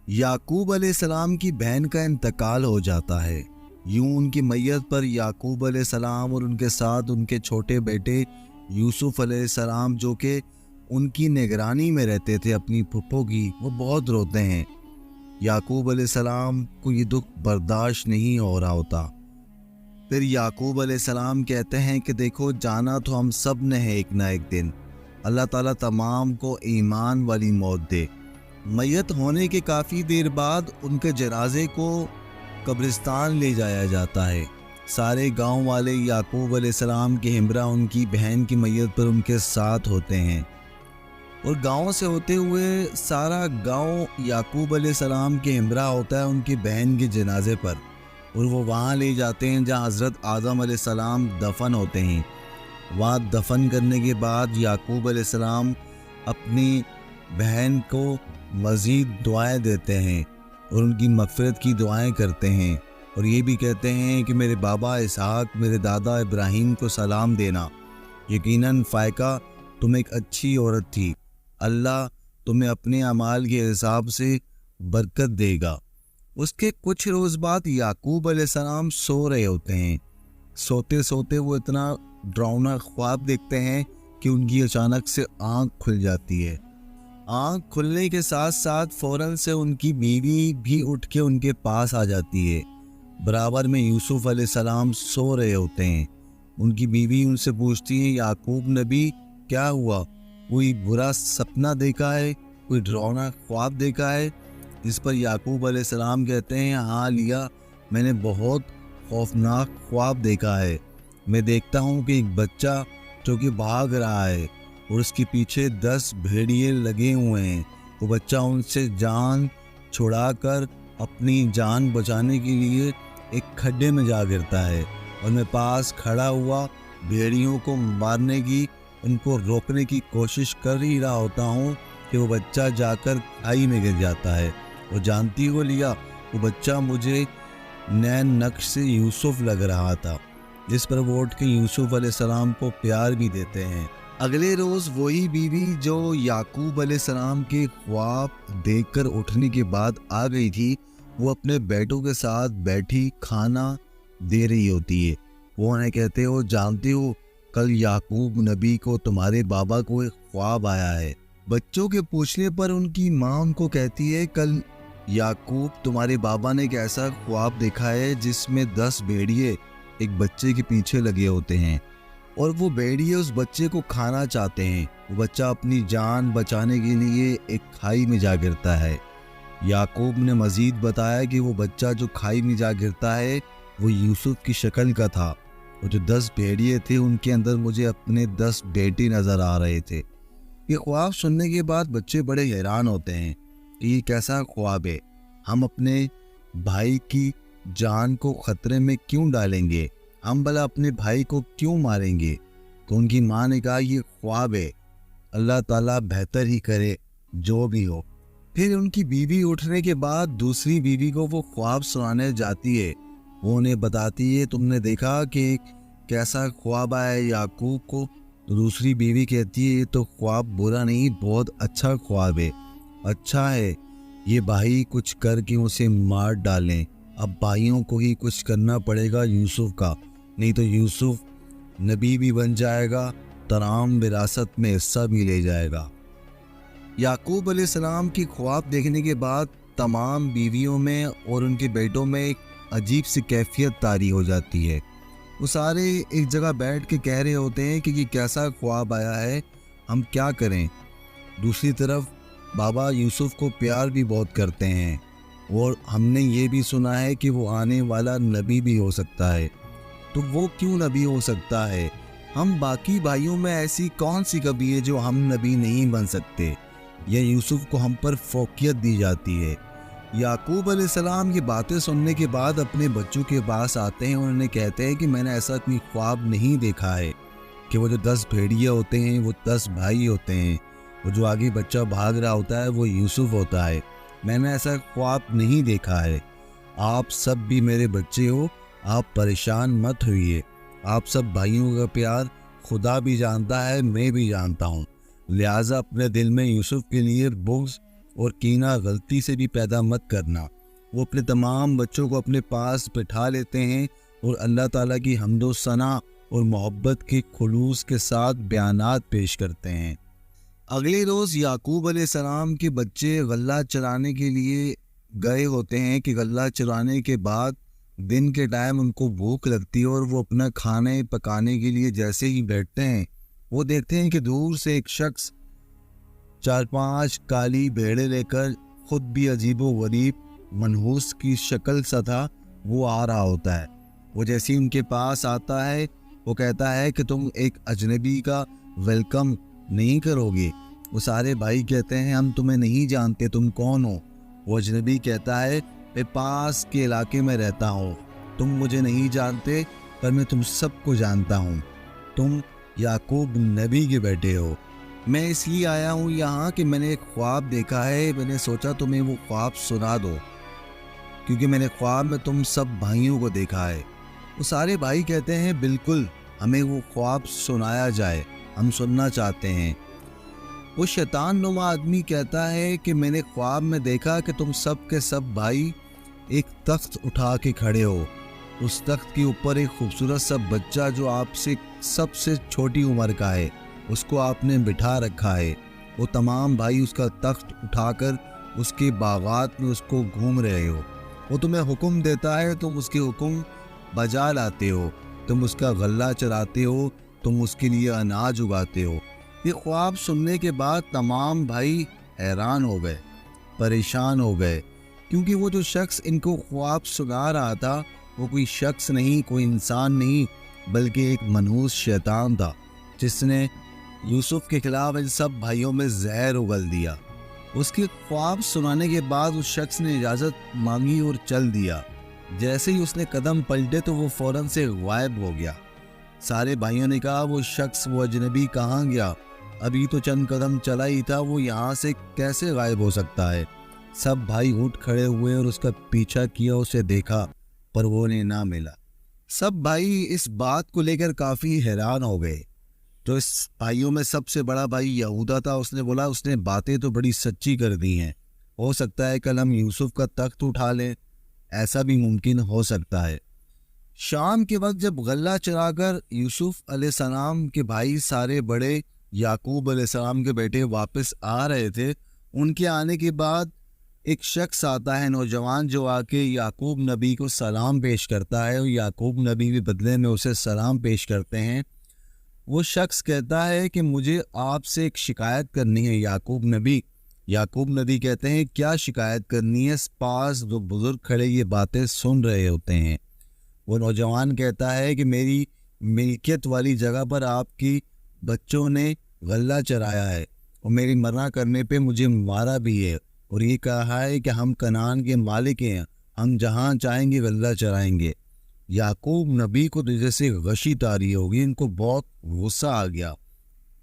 याकूब अलैहिस्सलाम की बहन का इंतकाल हो जाता है। यूं उनकी मैयत पर याकूब अलैहिस्सलाम और उनके साथ उनके छोटे बेटे यूसुफ अलैहिस्सलाम, जो कि उनकी निगरानी में रहते थे अपनी फुप्पो की, वो बहुत रोते हैं। याकूब अलैहिस्सलाम को ये दुख बर्दाश्त नहीं हो रहा होता। फिर याकूब अलैहिस्सलाम कहते हैं कि देखो, जाना तो हम सब ने है एक ना एक दिन। अल्लाह ताला तमाम को ईमान वाली मौत दे। मैयत होने के काफ़ी देर बाद उनके जनाजे को कब्रिस्तान ले जाया जाता है। सारे गांव वाले याकूब अलैहिस्सलाम के हमरा उनकी बहन की मैयत पर उनके साथ होते हैं, और गांव से होते हुए सारा गांव याकूब अलैहिस्सलाम के हमरा होता है उनकी बहन के जनाजे पर, और वो वहाँ ले जाते हैं जहाँ हज़रत आदम अलैहिस्सलाम दफन होते हैं। वहाँ दफन करने के बाद याकूब अलैहिस्सलाम अपनी बहन को मज़ीद दुआएं देते हैं और उनकी मग़फ़िरत की दुआएं करते हैं, और ये भी कहते हैं कि मेरे बाबा इसहाक, मेरे दादा इब्राहीम को सलाम देना। यकीनन फ़ायका तुम एक अच्छी औरत थी। अल्लाह तुम्हें अपने अमाल के हिसाब से बरकत देगा। उसके कुछ रोज़ बाद याकूब अलैहिस्सलाम सो रहे होते हैं। सोते सोते वो इतना डरावना ख्वाब देखते हैं कि उनकी अचानक से आँख खुल जाती है। आँख खुलने के साथ साथ फ़ौरन से उनकी बीवी भी उठ के उनके पास आ जाती है। बराबर में यूसुफ अलैहिस्सलाम सो रहे होते हैं। उनकी बीवी उनसे पूछती है, याकूब नबी क्या हुआ? कोई बुरा सपना देखा है? कोई डरावना ख्वाब देखा है? इस पर याकूब अलैहिस्सलाम कहते हैं, हाँ लिया, मैंने बहुत खौफनाक ख्वाब देखा है। मैं देखता हूँ कि एक बच्चा जो कि भाग रहा है और उसके पीछे 10 भेड़िए लगे हुए हैं। वो बच्चा उनसे जान छुड़ाकर अपनी जान बचाने के लिए एक खड्डे में जा गिरता है, और मैं पास खड़ा हुआ भेड़ियों को मारने की, उनको रोकने की कोशिश कर ही रहा होता हूँ कि वो बच्चा जाकर खाई में गिर जाता है। वो जानती हो लिया, वो बच्चा मुझे नैन नक्श से यूसुफ लग रहा था। जिस पर वो उठ के यूसुफ अलैहिस्सलाम को प्यार भी देते हैं। अगले रोज़ वही बीवी जो याकूब अलैहिस्सलाम के ख्वाब देखकर उठने के बाद आ गई थी, वो अपने बेटों के साथ बैठी खाना दे रही होती है। वो उन्हें कहते हो, जानते हो कल याकूब नबी को तुम्हारे बाबा को एक ख्वाब आया है। बच्चों के पूछने पर उनकी माँ उनको कहती है, कल याकूब तुम्हारे बाबा ने एक ऐसा ख्वाब देखा है जिसमें 10 भेड़िए एक बच्चे के पीछे लगे होते हैं, और वो भेड़िए उस बच्चे को खाना चाहते हैं। वो बच्चा अपनी जान बचाने के लिए एक खाई में जा गिरता है। याकूब ने मज़ीद बताया कि वो बच्चा जो खाई में जा गिरता है वो यूसुफ की शक्ल का था, और जो 10 भेड़िए थे उनके अंदर मुझे अपने 10 बेटे नज़र आ रहे थे। ये ख्वाब सुनने के बाद बच्चे बड़े हैरान होते हैं कि ये कैसा ख्वाब है, हम अपने भाई की जान को ख़तरे में क्यों डालेंगे, हम भला अपने भाई को क्यों मारेंगे। तो उनकी माँ ने कहा, ये ख्वाब है, अल्लाह ताला बेहतर ही करे जो भी हो। फिर उनकी बीवी उठने के बाद दूसरी बीवी को वो ख्वाब सुनाने जाती है। वो उन्हें बताती है, तुमने देखा कि कैसा ख्वाब आया याकूब को? तो दूसरी बीवी कहती है, ये तो ख्वाब बुरा नहीं, बहुत अच्छा ख्वाब है। अच्छा है, ये भाई कुछ करके उसे मार डालें। अब भाइयों को ही कुछ करना पड़ेगा यूसुफ का, नहीं तो यूसुफ नबी भी बन जाएगा, तमाम विरासत में हिस्सा भी ले जाएगा। याकूब अलैहिस्सलाम की ख्वाब देखने के बाद तमाम बीवियों में और उनके बेटों में एक अजीब सी कैफियत तारी हो जाती है। वो सारे एक जगह बैठ के कह रहे होते हैं कि ये कैसा ख्वाब आया है, हम क्या करें। दूसरी तरफ बाबा यूसुफ को प्यार भी बहुत करते हैं, और हमने ये भी सुना है कि वो आने वाला नबी भी हो सकता है। तो वो क्यों नबी हो सकता है? हम बाकी भाइयों में ऐसी कौन सी कमी है जो हम नबी नहीं बन सकते? यह यूसुफ को हम पर फोकियत दी जाती है। याकूब अलैहिस्सलाम ये बातें सुनने के बाद अपने बच्चों के पास आते हैं और उन्हें कहते हैं कि मैंने ऐसा कोई ख्वाब नहीं देखा है कि वो जो 10 भेड़िए होते हैं वो 10 भाई होते हैं, वो जो आगे बच्चा भाग रहा होता है वो यूसुफ होता है। मैंने ऐसा ख्वाब नहीं देखा है। आप सब भी मेरे बच्चे हो, आप परेशान मत होइए। आप सब भाइयों का प्यार खुदा भी जानता है, मैं भी जानता हूँ। लिहाजा अपने दिल में यूसुफ के लिए बुग़्ज़ और कीना गलती से भी पैदा मत करना। वो अपने तमाम बच्चों को अपने पास बिठा लेते हैं और अल्लाह ताला की हम्दो सना और मोहब्बत के खुलूस के साथ बयानात पेश करते हैं। अगले रोज़ याकूब अलैहिस्सलाम के बच्चे गल्ला चराने के लिए गए होते हैं कि गल्ला चराने के बाद दिन के टाइम उनको भूख लगती है और वो अपना खाने पकाने के लिए जैसे ही बैठते हैं, वो देखते हैं कि दूर से एक शख्स 4-5 काली भेड़ें लेकर, खुद भी अजीबो गरीब मनहूस की शक्ल सा था, वो आ रहा होता है। वो जैसे ही उनके पास आता है, वो कहता है कि तुम एक अजनबी का वेलकम नहीं करोगे। वो सारे भाई कहते हैं हम तुम्हें नहीं जानते, तुम कौन हो। वो अजनबी कहता है मैं पास के इलाके में रहता हूँ, तुम मुझे नहीं जानते पर मैं तुम सबको जानता हूँ। तुम याकूब नबी के बेटे हो। मैं इसलिए आया हूँ यहाँ कि मैंने एक ख्वाब देखा है, मैंने सोचा तुम्हें वो ख्वाब सुना दो, क्योंकि मैंने ख्वाब में तुम सब भाइयों को देखा है। वो सारे भाई कहते हैं बिल्कुल, हमें वो ख्वाब सुनाया जाए, हम सुनना चाहते हैं। वो शैतान नुमा आदमी कहता है कि मैंने ख्वाब में देखा कि तुम सब के सब भाई एक तख्त उठा के खड़े हो। उस तख्त के ऊपर एक खूबसूरत सा बच्चा जो आपसे सबसे छोटी उम्र का है, उसको आपने बिठा रखा है। वो तमाम भाई उसका तख्त उठाकर उसके बागात में उसको घूम रहे हो। वो तुम्हें हुक्म देता है, तुम उसके हुक्म बजा लाते हो, तुम उसका गल्ला चराते हो, तुम उसके लिए अनाज उगाते हो। ये ख्वाब सुनने के बाद तमाम भाई हैरान हो गए, परेशान हो गए, क्योंकि वो जो शख्स इनको ख्वाब सुना रहा था वो कोई शख्स नहीं, कोई इंसान नहीं, बल्कि एक मनहूस शैतान था, जिसने यूसुफ के खिलाफ इन सब भाइयों में जहर उगल दिया। उसके ख्वाब सुनाने के बाद उस शख्स ने इजाज़त मांगी और चल दिया। जैसे ही उसने कदम पलटे तो वो फौरन से गायब हो गया। सारे भाइयों ने कहा वो शख्स, वो अजनबी कहाँ गया? अभी तो चंद कदम चला ही था, वो यहाँ से कैसे गायब हो सकता है? सब भाई उठ खड़े हुए और उसका पीछा किया, उसे देखा पर वो उन्हें ना मिला। सब भाई इस बात को लेकर काफ़ी हैरान हो गए। जो इस भाइयों में सबसे बड़ा भाई यहूदा था, उसने बोला उसने बातें तो बड़ी सच्ची कर दी हैं, हो सकता है कल हम यूसुफ का तख्त उठा लें, ऐसा भी मुमकिन हो सकता है। शाम के वक्त जब गल्ला चराकर यूसुफ अलैहिस्सलाम के भाई सारे बड़े याकूब अलैहिस्सलाम के बेटे वापस आ रहे थे, उनके आने के बाद एक शख्स आता है, नौजवान, जो आके याकूब नबी को सलाम पेश करता है और याकूब नबी भी बदले में उसे सलाम पेश करते हैं। वो शख्स कहता है कि मुझे आपसे एक शिकायत करनी है याकूब नबी। याकूब नबी कहते हैं क्या शिकायत करनी है? पास दो बुजुर्ग खड़े ये बातें सुन रहे होते हैं। वो नौजवान कहता है कि मेरी मिल्कियत वाली जगह पर आपकी बच्चों ने गल्ला चराया है और मेरी मरना करने पे मुझे मारा भी है और ये कहा है कि हम कनान के मालिक हैं, हम जहाँ चाहेंगे गल्ला चराएंगे। याकूब नबी को तो जैसे गशी तारी होगी, इनको बहुत गुस्सा आ गया।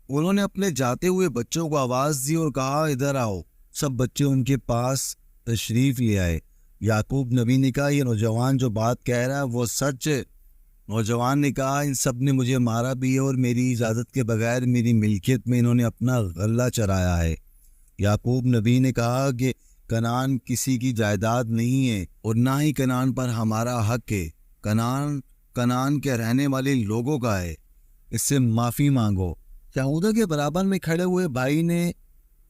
उन्होंने अपने जाते हुए बच्चों को आवाज़ दी और कहा इधर आओ। सब बच्चे उनके पास तशरीफ़ ले आए। याकूब नबी ने कहा ये नौजवान जो बात कह रहा है वो सच है। नौजवान ने कहा इन सब ने मुझे मारा भी है और मेरी इजाज़त के बगैर मेरी मिल्कियत में इन्होंने अपना गल्ला चराया है। याकूब नबी ने कहा कि कनान किसी की जायदाद नहीं है और ना ही कनान पर हमारा हक है, कनान के रहने वाले लोगों का है, इससे माफ़ी मांगो। यहूदा के बराबर में खड़े हुए भाई ने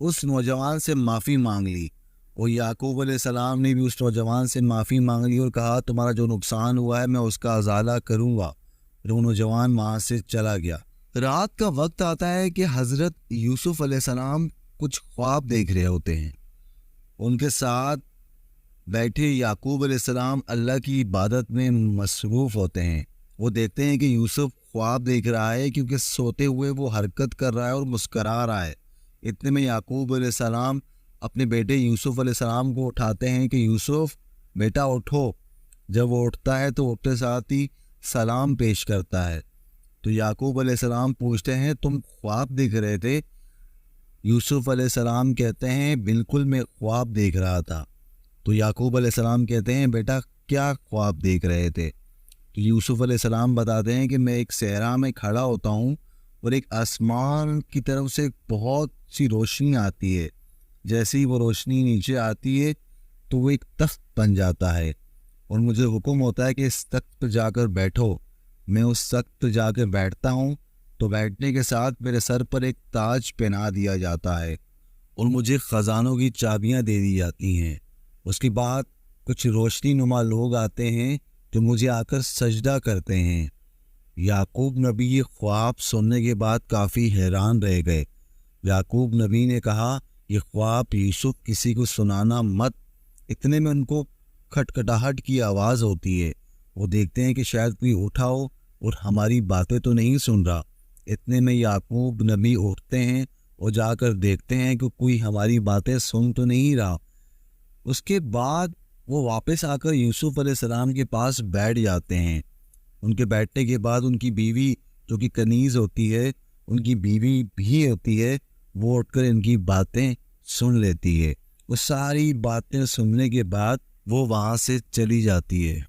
उस नौजवान से माफ़ी मांग ली और याकूब अलैहिस्सलाम ने भी उस नौजवान से माफ़ी मांग ली और कहा तुम्हारा जो नुकसान हुआ है मैं उसका अजाला करूँगा। फिर वो नौजवान वहाँ से चला गया। रात का वक्त आता है कि हज़रत यूसुफ अलैहिस्सलाम कुछ ख्वाब देख रहे होते हैं। उनके साथ बैठे याकूब अलैहिस्सलाम अल्लाह की इबादत में मसरूफ़ होते हैं। वो देखते हैं कि यूसुफ ख्वाब देख रहा है, क्योंकि सोते हुए वो हरकत कर रहा है और मुस्करा रहा है। इतने में याकूब अलैहिस्सलाम अपने बेटे यूसुफ अलैहिस्सलाम को उठाते हैं कि यूसुफ बेटा उठो। जब वो उठता है तो उठते साथ ही सलाम पेश करता है। तो याकूब अलैहिस्सलाम पूछते हैं तुम ख्वाब देख रहे थे? यूसुफ अलैहिस्सलाम कहते हैं बिल्कुल मैं ख्वाब देख रहा था। तो याकूब अलैहिस्सलाम कहते हैं बेटा क्या ख्वाब देख रहे थे? तो यूसुफ अलैहिस्सलाम बताते हैं कि मैं एक सहरा में खड़ा होता हूँ और एक आसमान की तरफ से बहुत सी रोशनी आती है, जैसे ही वो रोशनी नीचे आती है तो वो एक तख्त बन जाता है और मुझे हुक्म होता है कि इस तख्त पर जाकर बैठो। मैं उस तख्त पर जाकर बैठता हूँ तो बैठने के साथ मेरे सर पर एक ताज पहना दिया जाता है और मुझे ख़जानों की चाबियाँ दे दी जाती हैं। उसके बाद कुछ रोशनी नुमा लोग आते हैं जो मुझे आकर सजदा करते हैं। याकूब नबी ये ख्वाब सुनने के बाद काफ़ी हैरान रह गए। याकूब नबी ने कहा, ये ख्वाब यूसुफ किसी को सुनाना मत। इतने में उनको खटखटाहट की आवाज़ होती है। वो देखते हैं कि शायद कोई उठा हो और हमारी बातें तो नहीं सुन रहा। इतने में याकूब नबी उठते हैं और जाकर देखते हैं कि कोई हमारी बातें सुन तो नहीं रहा। उसके बाद वो वापस आकर यूसुफ अलैहिस्सलाम के पास बैठ जाते हैं। उनके बैठने के बाद उनकी बीवी जो कि कनीज़ होती है, उनकी बीवी भी होती है, वो उठकर इनकी बातें सुन लेती है। वो सारी बातें सुनने के बाद वो वहाँ से चली जाती है।